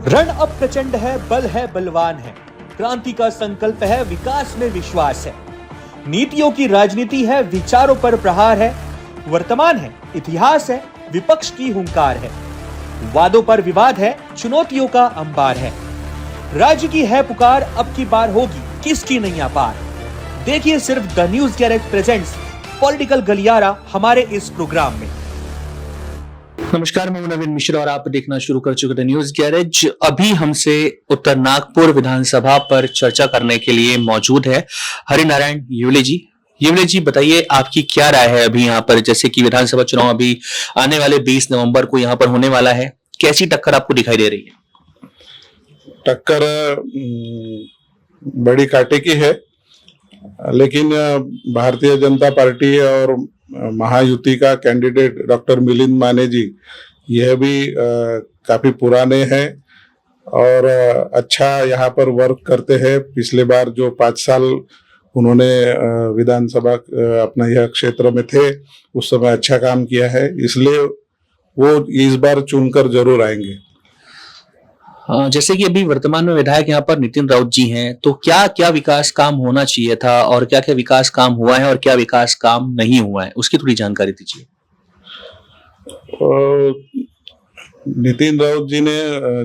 रण अब प्रचंड है, बल है, बलवान है। क्रांति का संकल्प है, विकास में विश्वास है। नीतियों की राजनीति है, विचारों पर प्रहार है। वर्तमान है, इतिहास है, विपक्ष की हुंकार है। वादों पर विवाद है, चुनौतियों का अंबार है। राज्य की है पुकार, अब की बार होगी किसकी नैया पार। देखिए सिर्फ the news garage presents political गलियारा हमारे इस प्रोग्राम में। नमस्कार, मैं नवीन मिश्रा और आप देखना शुरू कर चुके थे न्यूज गैरेज। अभी हमसे उत्तर नागपुर विधानसभा पर चर्चा करने के लिए मौजूद है हरिनारायण येवले जी। येवले जी, बताइए आपकी क्या राय है अभी यहाँ पर, जैसे कि विधानसभा चुनाव अभी आने वाले 20 नवंबर को यहाँ पर होने वाला है। कैसी टक्कर आपको दिखाई दे रही है? टक्कर बड़ी कांटे की है, लेकिन भारतीय जनता पार्टी और महायुति का कैंडिडेट डॉक्टर मिलिंद माने जी, यह भी काफी पुराने हैं और अच्छा यहाँ पर वर्क करते हैं। पिछले बार जो 5 साल उन्होंने विधानसभा अपना यह क्षेत्र में थे, उस समय अच्छा काम किया है, इसलिए वो इस बार चुनकर जरूर आएंगे। जैसे कि अभी वर्तमान में विधायक यहाँ पर नितिन राउत जी हैं, तो क्या क्या विकास काम होना चाहिए था और क्या क्या विकास काम हुआ है और क्या विकास काम नहीं हुआ है, उसकी थोड़ी जानकारी दीजिए। नितिन राउत जी ने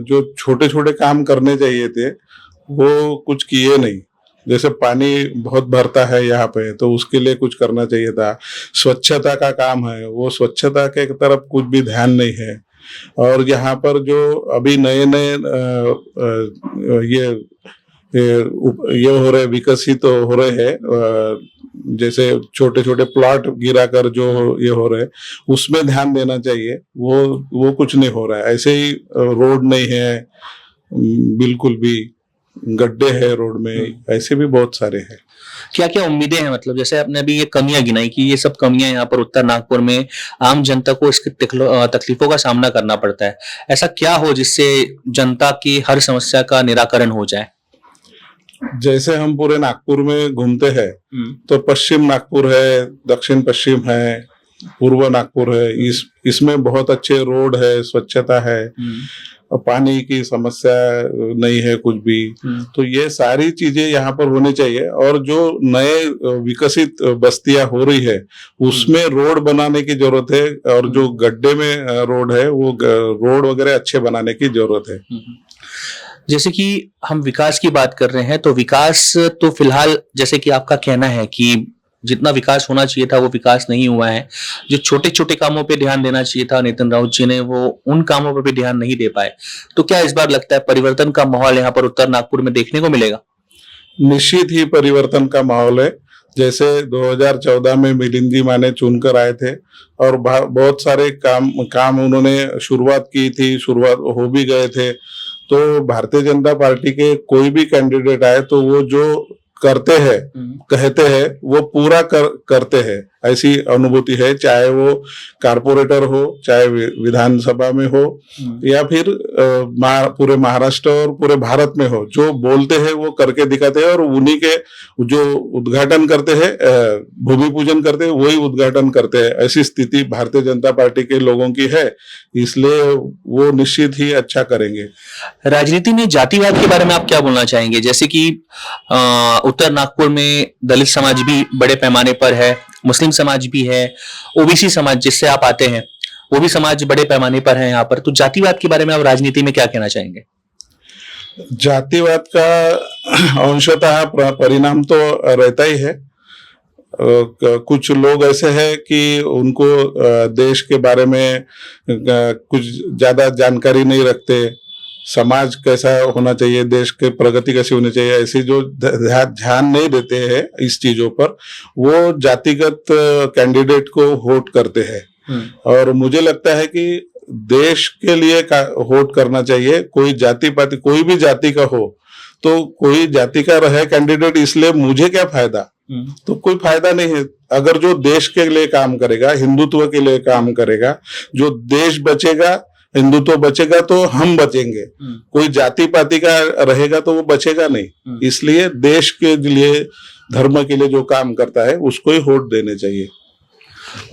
जो छोटे छोटे काम करने चाहिए थे वो कुछ किए नहीं। जैसे पानी बहुत भरता है यहाँ पे, तो उसके लिए कुछ करना चाहिए था। स्वच्छता का काम है, वो स्वच्छता के तरफ कुछ भी ध्यान नहीं है। और यहाँ पर जो अभी नए नए ये हो रहे, विकसित हो रहे हैं, जैसे छोटे छोटे प्लॉट गिरा कर जो ये हो रहे, उसमें ध्यान देना चाहिए। वो कुछ नहीं हो रहा है। ऐसे ही रोड नहीं है, बिल्कुल भी गड्ढे हैं रोड में, ऐसे भी बहुत सारे हैं। क्या क्या उम्मीदें हैं, मतलब जैसे आपने अभी ये कमियां गिनाई कि ये सब कमियां यहाँ पर उत्तर नागपुर में आम जनता को इसकी तकलीफों का सामना करना पड़ता है, ऐसा क्या हो जिससे जनता की हर समस्या का निराकरण हो जाए? जैसे हम पूरे नागपुर में घूमते हैं तो पश्चिम नागपुर है, दक्षिण पश्चिम है, पूर्व नागपुर है, इसमें बहुत अच्छे रोड है, स्वच्छता है, पानी की समस्या नहीं है कुछ भी। तो ये सारी चीजें यहाँ पर होनी चाहिए। और जो नए विकसित बस्तियां हो रही है उसमें रोड बनाने की जरूरत है, और जो गड्ढे में रोड है वो रोड वगैरह अच्छे बनाने की जरूरत है। जैसे कि हम विकास की बात कर रहे हैं, तो विकास तो फिलहाल जैसे कि आपका कहना है कि जितना विकास होना चाहिए था वो विकास नहीं हुआ है। जो छोटे छोटे कामों पे ध्यान देना चाहिए था नितिन राउत जी ने, वो उन कामों पर भी ध्यान नहीं दे पाए। तो क्या इस बार लगता है परिवर्तन का माहौल यहाँ पर उत्तर नागपुर में देखने को मिलेगा? निश्चित ही परिवर्तन का माहौल है। जैसे 2014 में मिलिंद जी माने चुनकर आए थे और बहुत सारे काम उन्होंने शुरुआत की थी, शुरुआत हो भी गए थे। तो भारतीय जनता पार्टी के कोई भी कैंडिडेट आए तो वो जो करते हैं, कहते हैं, वो पूरा करते हैं, ऐसी अनुभूति है। चाहे वो कारपोरेटर हो, चाहे विधानसभा में हो, या फिर पूरे महाराष्ट्र और पूरे भारत में हो, जो बोलते हैं वो करके दिखाते हैं। और उन्हीं के जो उद्घाटन करते हैं, भूमि पूजन करते हैं, वही उद्घाटन करते हैं। ऐसी स्थिति भारतीय जनता पार्टी के लोगों की है, इसलिए वो निश्चित ही अच्छा करेंगे। राजनीति में जातिवाद के बारे में आप क्या बोलना चाहेंगे? जैसे कि उत्तर नागपुर में दलित समाज भी बड़े पैमाने पर है, मुस्लिम समाज भी है, ओबीसी समाज जिससे आप आते हैं वो भी समाज बड़े पैमाने पर है यहाँ पर। तो जातिवाद के बारे में आप राजनीति में क्या कहना चाहेंगे? जातिवाद का अंशतः परिणाम तो रहता ही है। कुछ लोग ऐसे हैं कि उनको देश के बारे में कुछ ज्यादा जानकारी नहीं रखते। समाज कैसा होना चाहिए, देश की प्रगति कैसी होनी चाहिए, ऐसी जो ध्यान नहीं देते हैं इस चीजों पर, वो जातिगत कैंडिडेट को वोट करते हैं। और मुझे लगता है कि देश के लिए वोट करना चाहिए। कोई जाति पाति, कोई भी जाति का हो, तो कोई जाति का रहे कैंडिडेट, इसलिए मुझे क्या फायदा? तो कोई फायदा नहीं है। अगर जो देश के लिए काम करेगा, हिंदुत्व के लिए काम करेगा, जो देश बचेगा, हिंदुत्व बचेगा, तो हम बचेंगे। कोई जाति पाति का रहेगा तो वो बचेगा नहीं। इसलिए देश के लिए, धर्म के लिए जो काम करता है उसको ही वोट देने चाहिए।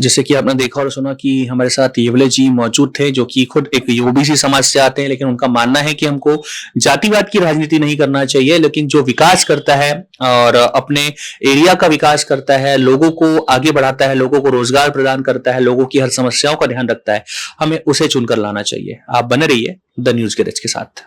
जैसे कि आपने देखा और सुना कि हमारे साथ येवले जी मौजूद थे, जो कि खुद एक ओबीसी समाज से आते हैं, लेकिन उनका मानना है कि हमको जातिवाद की राजनीति नहीं करना चाहिए, लेकिन जो विकास करता है और अपने एरिया का विकास करता है, लोगों को आगे बढ़ाता है, लोगों को रोजगार प्रदान करता है, लोगों की हर समस्याओं का ध्यान रखता है, हमें उसे चुनकर लाना चाहिए। आप बने रहिए द न्यूज़ गैरेज के साथ।